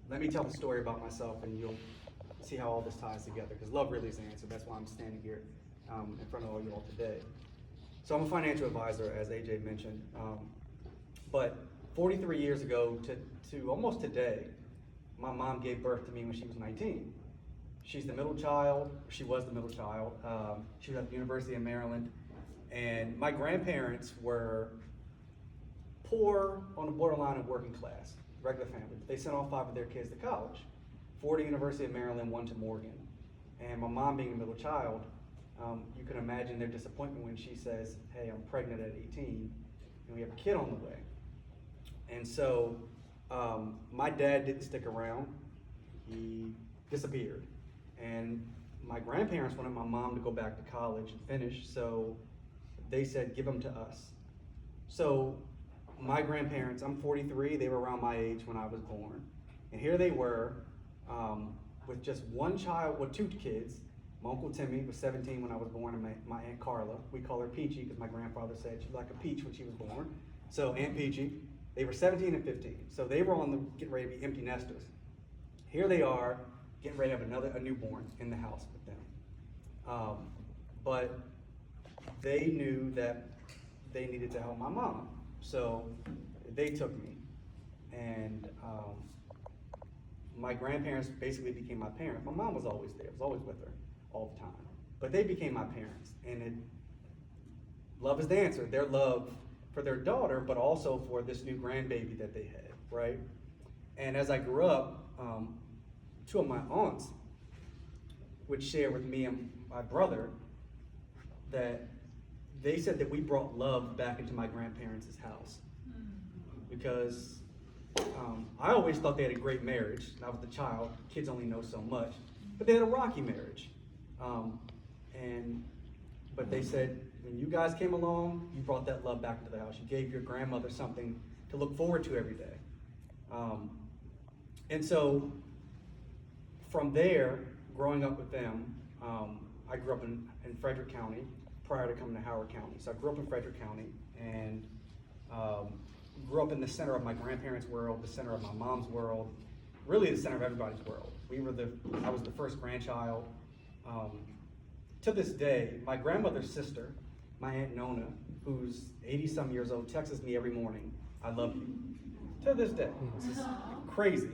let me tell the story about myself, and you'll see how all this ties together, because love really is the answer. That's why I'm standing here in front of all you all today. So I'm a financial advisor, as AJ mentioned, but 43 years ago to almost today, my mom gave birth to me when she was 19. She's the middle child. She was the middle child. She was at the University of Maryland, and my grandparents were poor, on the borderline of working class, regular family. They sent all 5 of their kids to college, 4 to University of Maryland, 1 to Morgan. And my mom being a middle child, you can imagine their disappointment when she says, hey, I'm pregnant at 18, and we have a kid on the way. And so my dad didn't stick around. He disappeared. And my grandparents wanted my mom to go back to college and finish, so they said, give him to us. So my grandparents, I'm 43, they were around my age when I was born. And here they were with just 1 child, well, 2 kids. My Uncle Timmy was 17 when I was born, and my Aunt Carla, we call her Peachy because my grandfather said she was like a peach when she was born. So Aunt Peachy, they were 17 and 15. So they were getting ready to be empty nesters. Here they are, getting ready to have a newborn in the house with them. But they knew that they needed to help my mom. So they took me, and my grandparents basically became my parents. My mom was always there, I was always with her all the time. But they became my parents, and love is the answer. Their love for their daughter, but also for this new grandbaby that they had, right? And as I grew up, 2 of my aunts would share with me and my brother that they said that we brought love back into my grandparents' house. Because I always thought they had a great marriage. And I was the child, kids only know so much. But they had a rocky marriage. But they said, when you guys came along, you brought that love back into the house. You gave your grandmother something to look forward to every day. And so from there, growing up with them, I grew up in Frederick County prior to coming to Howard County. So I grew up in Frederick County, and grew up in the center of my grandparents' world, the center of my mom's world, really the center of everybody's world. I was the first grandchild. To this day, my grandmother's sister, my Aunt Nona, who's 80-some years old, texts me every morning, I love you. To this day, this is crazy.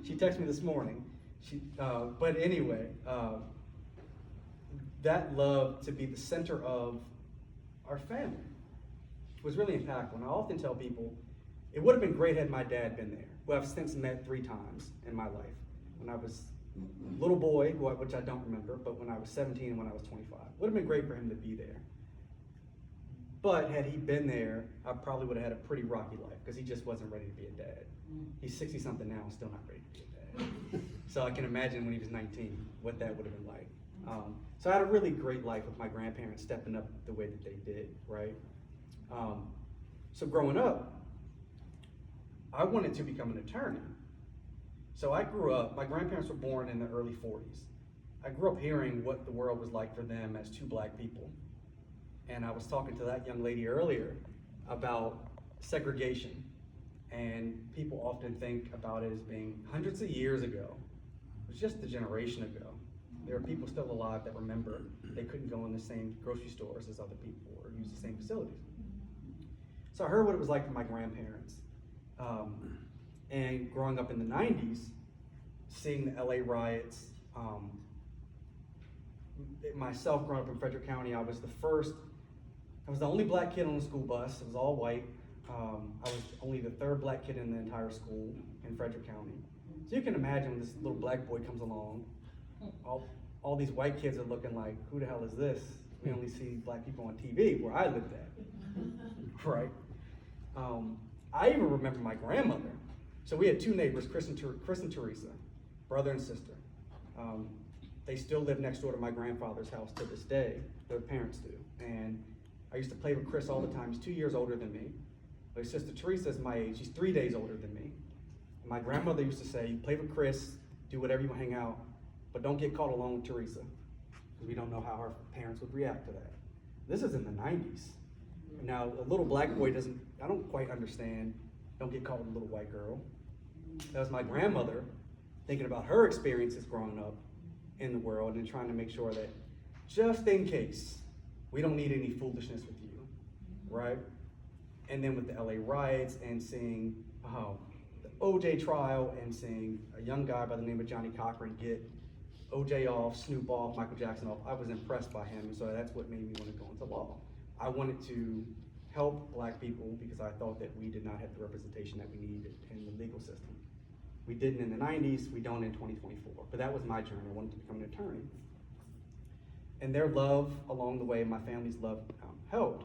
She texted me this morning. But anyway, that love to be the center of our family was really impactful. And I often tell people, it would have been great had my dad been there, who I've since met 3 times in my life. When I was a little boy, which I don't remember, but when I was 17 and when I was 25. Would have been great for him to be there. But had he been there, I probably would have had a pretty rocky life, because he just wasn't ready to be a dad. He's 60-something now and still not ready to be a dad. So I can imagine when he was 19, what that would have been like. So I had a really great life with my grandparents stepping up the way that they did, right? So growing up, I wanted to become an attorney. So I grew up, my grandparents were born in the early 40s. I grew up hearing what the world was like for them as 2 black people. And I was talking to that young lady earlier about segregation. And people often think about it as being hundreds of years ago. It was just a generation ago. There are people still alive that remember they couldn't go in the same grocery stores as other people or use the same facilities. So I heard what it was like for my grandparents. And growing up in the 90s, seeing the LA riots, myself growing up in Frederick County, I was the only black kid on the school bus. It was all white. I was only the 3rd black kid in the entire school in Frederick County. So you can imagine when this little black boy comes along, all these white kids are looking like, who the hell is this? We only see black people on TV where I lived at, right? I even remember my grandmother. So we had 2 neighbors, Chris and Teresa, brother and sister. They still live next door to my grandfather's house to this day. Their parents do. And I used to play with Chris all the time. He's 2 years older than me. My sister Teresa is my age. She's 3 days older than me. My grandmother used to say, you play with Chris, do whatever you want, hang out, but don't get caught alone with Teresa, because we don't know how our parents would react to that. This is in the 90s. Now, a little black boy I don't quite understand, don't get caught with a little white girl. That was my grandmother thinking about her experiences growing up in the world and trying to make sure that just in case, we don't need any foolishness with you, right? And then with the LA riots and seeing the OJ trial and seeing a young guy by the name of Johnny Cochran get OJ off, Snoop off, Michael Jackson off, I was impressed by him, and so that's what made me want to go into law. I wanted to help black people because I thought that we did not have the representation that we needed in the legal system. We didn't in the 90s, we don't in 2024, but that was my journey. I wanted to become an attorney. And their love along the way, my family's love helped.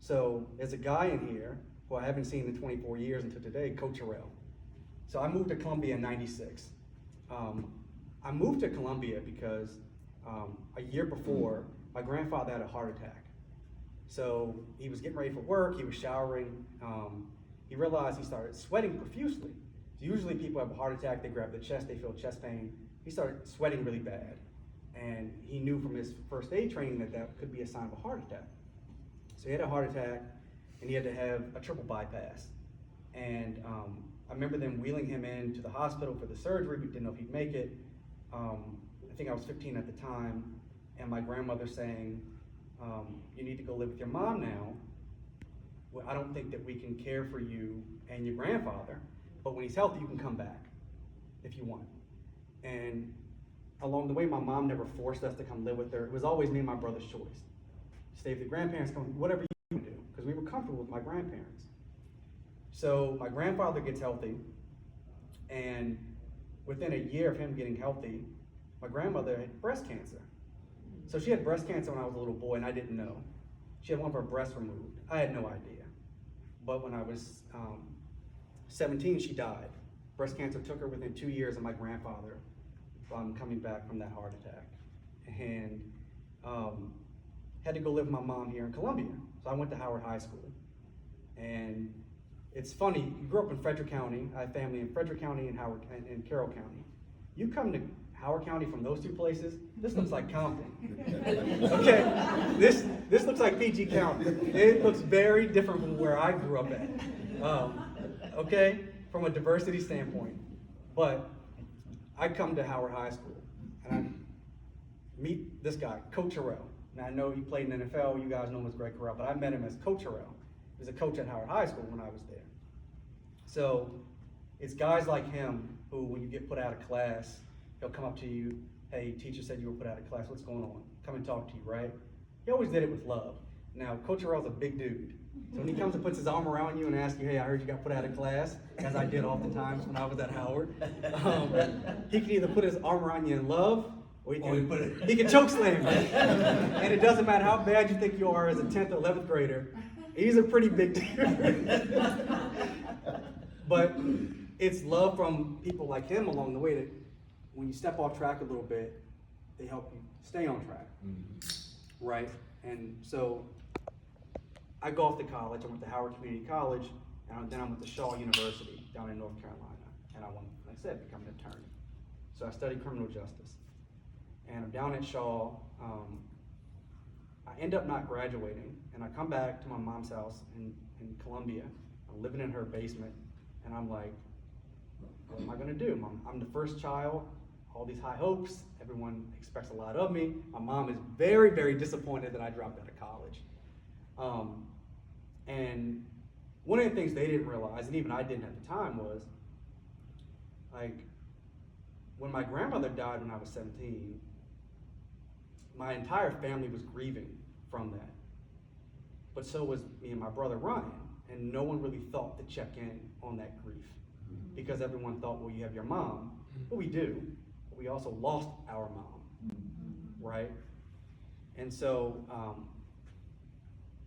So there's a guy in here who I haven't seen in 24 years until today, Coach Terrell. So I moved to Columbia in '96. I moved to Columbia because a year before, my grandfather had a heart attack. So he was getting ready for work, he was showering, he realized he started sweating profusely. So usually people have a heart attack, they grab the chest, they feel chest pain. He started sweating really bad. And he knew from his first aid training that that could be a sign of a heart attack. So he had a heart attack and he had to have a triple bypass. And I remember them wheeling him into the hospital for the surgery, we didn't know if he'd make it. I think I was 15 at the time, and my grandmother saying, you need to go live with your mom now. Well, I don't think that we can care for you and your grandfather, but when he's healthy, you can come back if you want. And along the way, my mom never forced us to come live with her. It was always me and my brother's choice. Stay with the grandparents, come, whatever you do, because we were comfortable with my grandparents. So my grandfather gets healthy, and within a year of him getting healthy, my grandmother had breast cancer. So she had breast cancer when I was a little boy, and I didn't know. She had one of her breasts removed. I had no idea. But when I was 17, she died. Breast cancer took her within 2 years of my grandfather coming back from that heart attack. And had to go live with my mom here in Columbia. So I went to Howard High School. And it's funny, you grew up in Frederick County. I have family in Frederick County and and Carroll County. You come to Howard County from those two places, this looks like Compton. Okay, this looks like PG County. It looks very different from where I grew up at. Okay, from a diversity standpoint. But I come to Howard High School and I meet this guy, Coach Terrell. Now I know he played in the NFL, you guys know him as Greg Carell, but I met him as Coach Terrell. He was a coach at Howard High School when I was there. So it's guys like him who, when you get put out of class, he'll come up to you, hey, teacher said you were put out of class, what's going on? Come and talk to you, right? He always did it with love. Now, Coach Terrell's a big dude. So when he comes and puts his arm around you and asks you, hey, I heard you got put out of class, as I did oftentimes when I was at Howard, he can either put his arm around you in love, or he can choke slam you. And it doesn't matter how bad you think you are as a 10th or 11th grader, he's a pretty big dude. But it's love from people like him along the way that when you step off track a little bit, they help you stay on track, right? And so I go off to college. I went to Howard Community College, and then I went to Shaw University down in North Carolina. And I wanted, like I said, become an attorney. So I studied criminal justice. And I'm down at Shaw. I end up not graduating, and I come back to my mom's house in Columbia. I'm living in her basement, and I'm like, what am I gonna do? I'm the first child, all these high hopes, everyone expects a lot of me. My mom is very, very disappointed that I dropped out of college. And one of the things they didn't realize, and even I didn't at the time, was like, when my grandmother died when I was 17, my entire family was grieving from that. But so was me and my brother Ryan, and no one really thought to check in on that grief. Because everyone thought, well, you have your mom. Well, we do, but we also lost our mom, right? And so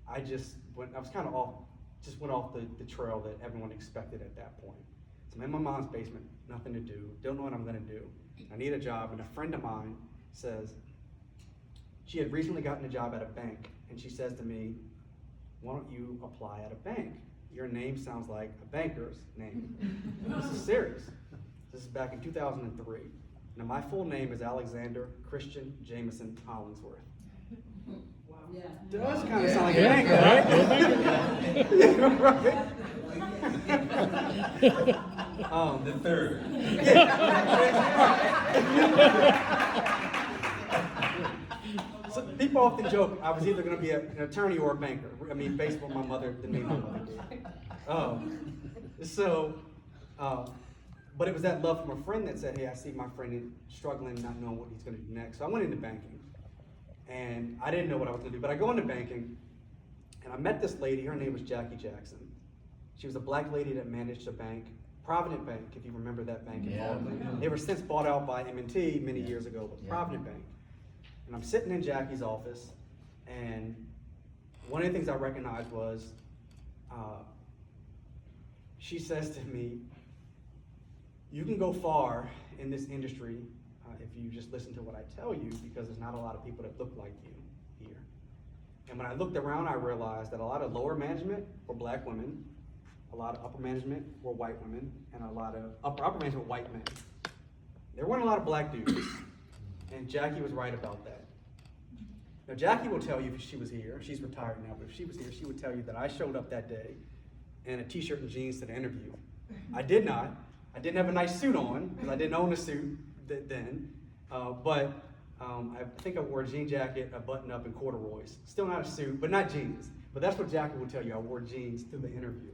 I was kind of went off the trail that everyone expected at that point. So I'm in my mom's basement, nothing to do, don't know what I'm gonna do. I need a job, and a friend of mine says, she had recently gotten a job at a bank, and she says to me, why don't you apply at a bank? Your name sounds like a banker's name. This is serious. This is back in 2003. Now my full name is Alexander Christian Jameson Hollingsworth. Wow. Yeah. Does kind of sound like a banker, right? The third. So people often joke I was either going to be an attorney or a banker. I mean, based on my mother, the name my mother did. But it was that love from a friend that said, hey, I see my friend struggling, not knowing what he's going to do next. So I went into banking, and I didn't know what I was going to do. But I go into banking, and I met this lady. Her name was Jackie Jackson. She was a black lady that managed a bank, Provident Bank, if you remember that bank in Baldwin. They were since bought out by M&T many years ago, but Provident Bank. And I'm sitting in Jackie's office, and one of the things I recognized was, she says to me, you can go far in this industry if you just listen to what I tell you, because there's not a lot of people that look like you here. And when I looked around, I realized that a lot of lower management were black women, a lot of upper management were white women, and a lot of upper management were white men. There weren't a lot of black dudes, and Jackie was right about that. Now, Jackie will tell you if she was here, she's retired now, but if she was here, she would tell you that I showed up that day in a t-shirt and jeans to the interview. I did not. I didn't have a nice suit on, because I didn't own a suit then. But I think I wore a jean jacket, a button-up, and corduroys. Still not a suit, but not jeans. But that's what Jackie will tell you. I wore jeans to the interview.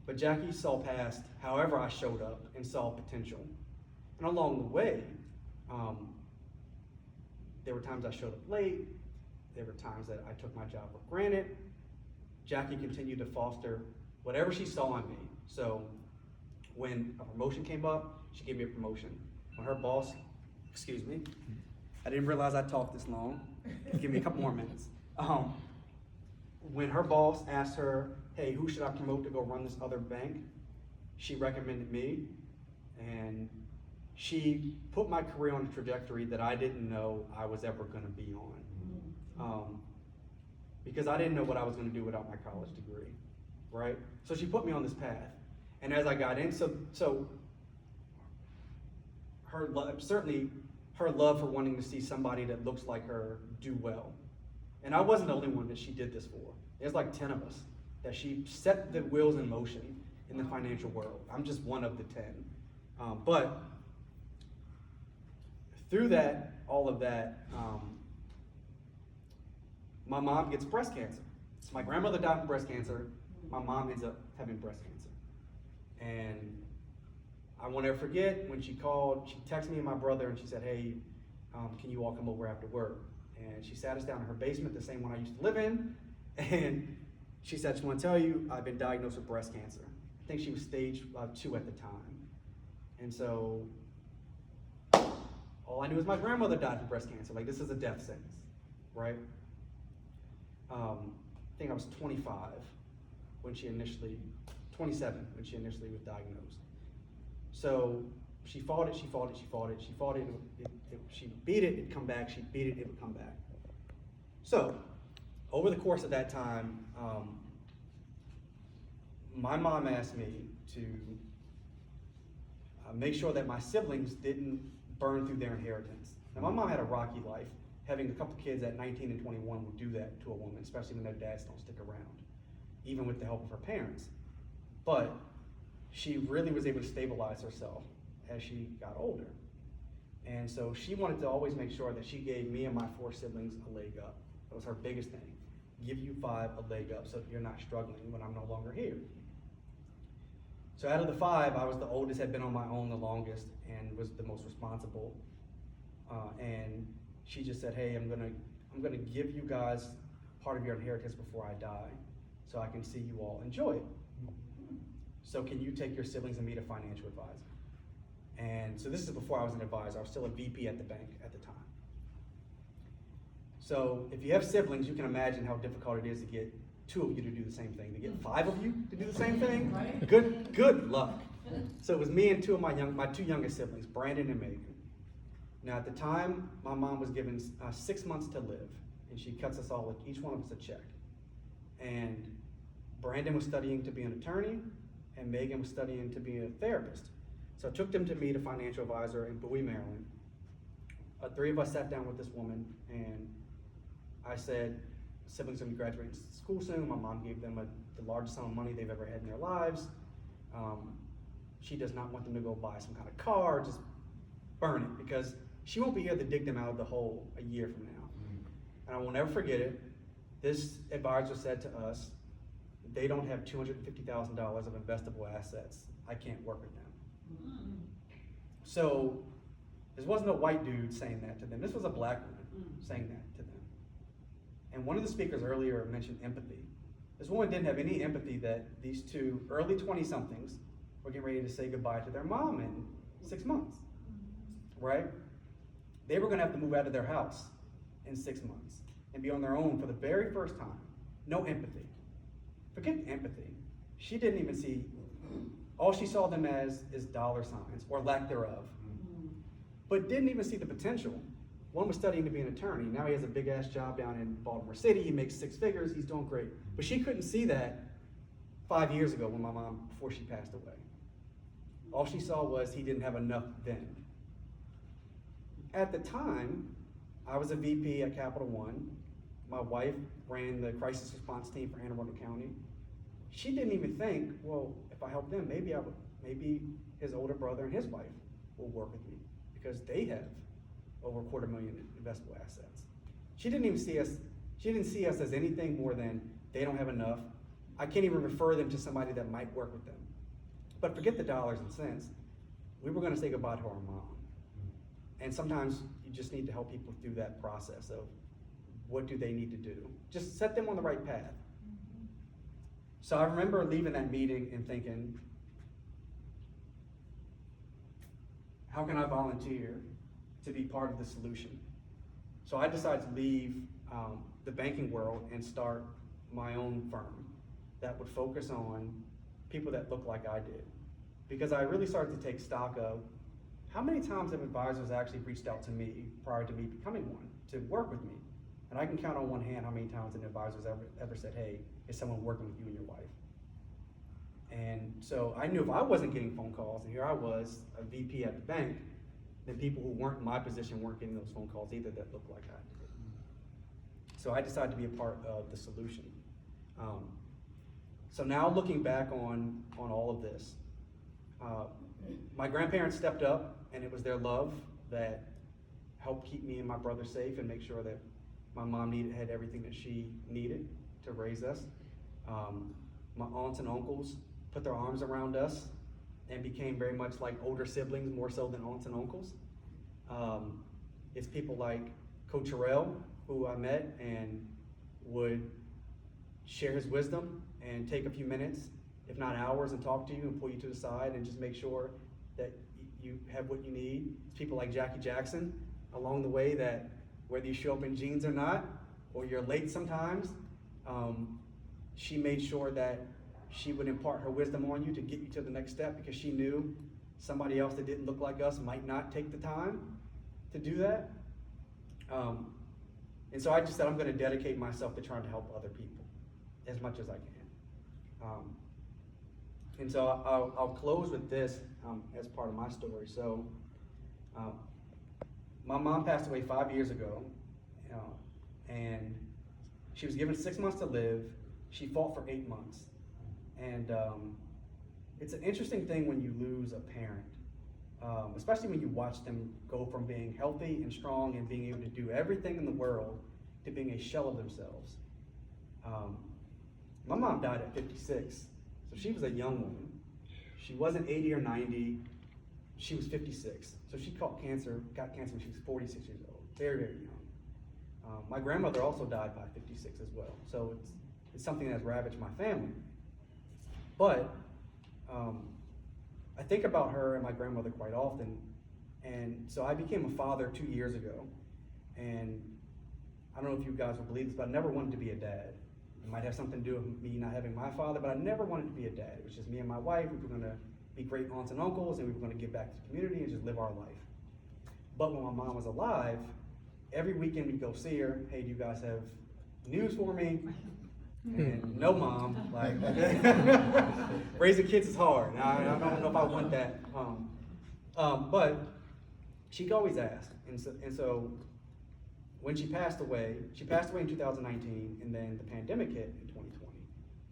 But Jackie saw past however I showed up and saw potential. And along the way, there were times I showed up late. There were times that I took my job for granted. Jackie continued to foster whatever she saw in me. So when a promotion came up, she gave me a promotion. When her boss, excuse me, I didn't realize I talked this long. Give me a couple more minutes. When her boss asked her, hey, who should I promote to go run this other bank? She recommended me, and she put my career on a trajectory that I didn't know I was ever going to be on. Because I didn't know what I was going to do without my college degree, right? So she put me on this path. And as I got in, so her love, certainly her love for wanting to see somebody that looks like her do well. And I wasn't the only one that she did this for. There's like 10 of us that she set the wheels in motion in the financial world. I'm just one of the 10. But through that, all of that, my mom gets breast cancer. So my grandmother died from breast cancer. My mom ends up having breast cancer. And I won't ever forget when she called, she texted me and my brother and she said, hey, can you all come over after work? And she sat us down in her basement, the same one I used to live in. And she said, I just want to tell you, I've been diagnosed with breast cancer. I think she was stage 2 at the time. And so all I knew is my grandmother died from breast cancer. Like, this is a death sentence, right? I think I was 25 when she initially, 27 when she initially was diagnosed. So she fought it, she fought it, she fought it, she fought it, she beat it, it'd come back, she beat it, it would come back. So over the course of that time, my mom asked me to make sure that my siblings didn't burn through their inheritance. Now, my mom had a rocky life. Having a couple kids at 19 and 21 would do that to a woman, especially when their dads don't stick around, even with the help of her parents. But she really was able to stabilize herself as she got older. And so she wanted to always make sure that she gave me and my 4 siblings a leg up. That was her biggest thing. Give you 5 a leg up so that you're not struggling when I'm no longer here. So out of the 5, I was the oldest, had been on my own the longest, and was the most responsible. And she just said, hey, I'm gonna give you guys part of your inheritance before I die, so I can see you all enjoy it. So can you take your siblings and meet a financial advisor? And so this is before I was an advisor. I was still a VP at the bank at the time. So if you have siblings, you can imagine how difficult it is to get 2 of you to do the same thing. To get 5 of you to do the same thing, good luck. So it was me and 2 of my 2 youngest siblings, Brandon and Megan. Now at the time, my mom was given 6 months to live, and she cuts us all, each one of us, a check. And Brandon was studying to be an attorney, and Megan was studying to be a therapist. So I took them to meet a financial advisor in Bowie, Maryland. 3 of us sat down with this woman, and I said, siblings are going to be graduating school soon. My mom gave them the largest sum of money they've ever had in their lives. she does not want them to go buy some kind of car, just burn it, because she won't be here to dig them out of the hole a year from now. And I will never forget it. This advisor said to us, they don't have $250,000 of investable assets. I can't work with them. So this wasn't a white dude saying that to them. This was a black woman saying that to them. And one of the speakers earlier mentioned empathy. This woman didn't have any empathy that these two early 20-somethings were getting ready to say goodbye to their mom in 6 months, right? They were gonna have to move out of their house in 6 months and be on their own for the very first time. No empathy. Forget empathy. She didn't even see, all she saw them as is dollar signs or lack thereof. But didn't even see the potential. One was studying to be an attorney. Now he has a big ass job down in Baltimore City. He makes 6 figures. He's doing great. But she couldn't see that 5 years ago when my mom, before she passed away. All she saw was he didn't have enough then. At the time, I was a VP at Capital One. My wife ran the crisis response team for Anne Arundel County. She didn't even think, well, if I help them, maybe his older brother and his wife will work with me because they have over $250,000 investable assets. She didn't see us as anything more than they don't have enough. I can't even refer them to somebody that might work with them. But forget the dollars and cents. We were gonna say goodbye to our mom. And sometimes you just need to help people through that process of what do they need to do. Just set them on the right path. So I remember leaving that meeting and thinking, how can I volunteer to be part of the solution? So I decided to leave the banking world and start my own firm that would focus on people that look like I did. Because I really started to take stock of how many times have advisors actually reached out to me prior to me becoming one to work with me? And I can count on one hand how many times an advisor's ever said, hey, is someone working with you and your wife? And so I knew if I wasn't getting phone calls, and here I was, a VP at the bank, then people who weren't in my position weren't getting those phone calls either that looked like I did. So I decided to be a part of the solution. So now looking back on all of this, my grandparents stepped up, and it was their love that helped keep me and my brother safe and make sure that my mom had everything that she needed to raise us. My aunts and uncles put their arms around us and became very much like older siblings, more so than aunts and uncles. It's people like Coach Terrell, who I met and would share his wisdom and take a few minutes, if not hours, and talk to you and pull you to the side and just make sure that you have what you need. It's people like Jackie Jackson along the way that whether you show up in jeans or not, or you're late sometimes, she made sure that she would impart her wisdom on you to get you to the next step because she knew somebody else that didn't look like us might not take the time to do that. And so I just said I'm gonna dedicate myself to trying to help other people as much as I can. And so I'll close with this as part of my story. So my mom passed away 5 years ago, and she was given 6 months to live. She fought for 8 months. And it's an interesting thing when you lose a parent, especially when you watch them go from being healthy and strong and being able to do everything in the world to being a shell of themselves. My mom died at 56, so she was a young woman. She wasn't 80 or 90, she was 56. So she got cancer when she was 46 years old, very, very young. My grandmother also died by 56 as well. So it's something that's ravaged my family. But I think about her and my grandmother quite often. And so I became a father 2 years ago. And I don't know if you guys will believe this, but I never wanted to be a dad. It might have something to do with me not having my father, but I never wanted to be a dad. It was just me and my wife. We were gonna be great aunts and uncles, and we were gonna give back to the community and just live our life. But when my mom was alive, every weekend we'd go see her. Hey, do you guys have news for me? And no, mom, like, raising kids is hard. I don't know if I want that. But she'd always ask. And so when she passed away in 2019, and then the pandemic hit in 2020.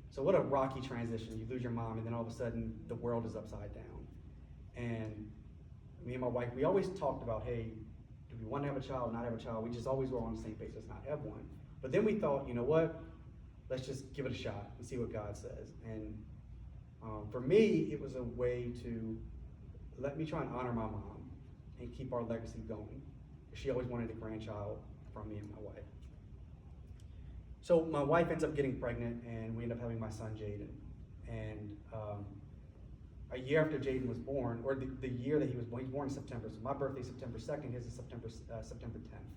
So what a rocky transition. You lose your mom, and then all of a sudden the world is upside down. and my wife, we always talked about, hey, do we want to have a child, not have a child? We just always were on the same page, let's not have one. But then we thought, you know what? Let's just give it a shot and see what God says. And for me, it was a way to let me try and honor my mom and keep our legacy going. She always wanted a grandchild from me and my wife. So my wife ends up getting pregnant, and we end up having my son, Jaden. And a year after Jaden was born, or the year that he was born in September, so my birthday is September 2nd, his is September 10th.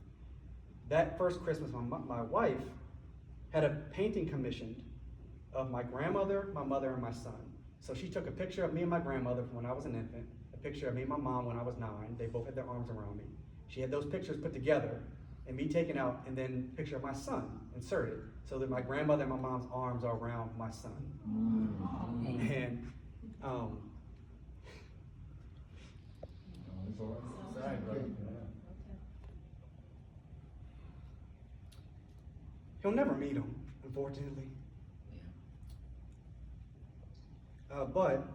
That first Christmas, my wife had a painting commissioned of my grandmother, my mother, and my son. So she took a picture of me and my grandmother from when I was an infant, a picture of me and my mom when I was 9. They both had their arms around me. She had those pictures put together and me taken out, and then a picture of my son inserted, so that my grandmother and my mom's arms are around my son. And he'll never meet him, unfortunately. But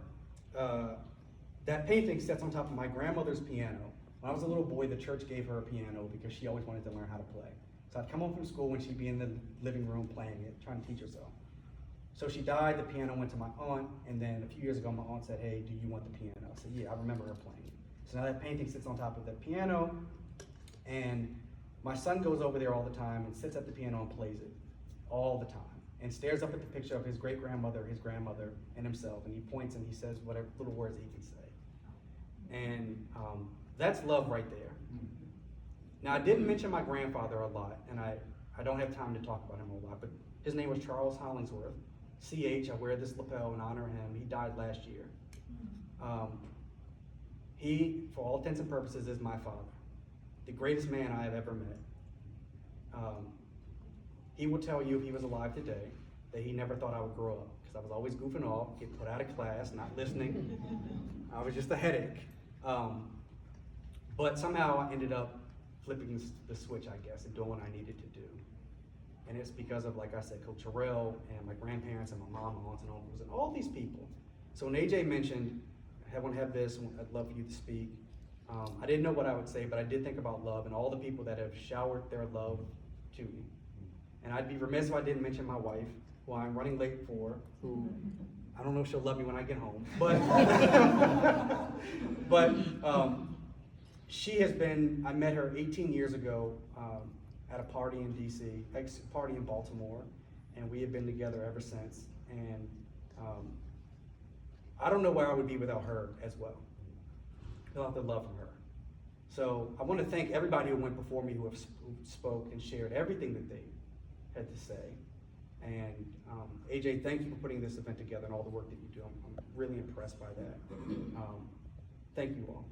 that painting sits on top of my grandmother's piano. When I was a little boy, the church gave her a piano because she always wanted to learn how to play. So I'd come home from school and she'd be in the living room playing it, trying to teach herself. So she died, the piano went to my aunt, and then a few years ago my aunt said, hey, do you want the piano? I said, yeah, I remember her playing it. So now that painting sits on top of the piano, and my son goes over there all the time and sits at the piano and plays it all the time, and stares up at the picture of his great-grandmother, his grandmother, and himself, and he points and he says whatever little words he can say. And that's love right there. Now, I didn't mention my grandfather a lot, and I don't have time to talk about him a lot, but his name was Charles Hollingsworth. CH, I wear this lapel in honor of him. He died last year. He, for all intents and purposes, is my father, the greatest man I have ever met. He will tell you if he was alive today that he never thought I would grow up, because I was always goofing off, getting put out of class, not listening. I was just a headache. But somehow I ended up flipping the switch, I guess, and doing what I needed to do. And it's because of, like I said, Coach Terrell and my grandparents and my mom, my aunts and uncles, and all these people. So when AJ mentioned, I want to have this, I'd love for you to speak. I didn't know what I would say, but I did think about love and all the people that have showered their love to me. And I'd be remiss if I didn't mention my wife, who I'm running late for, who I don't know if she'll love me when I get home, but she has been, I met her 18 years ago at a party in DC, party in Baltimore, and we have been together ever since. And I don't know where I would be without her as well, without the love from her. So I want to thank everybody who went before me, who spoke and shared everything that they had to say. And AJ, thank you for putting this event together and all the work that you do. I'm really impressed by that. Thank you all.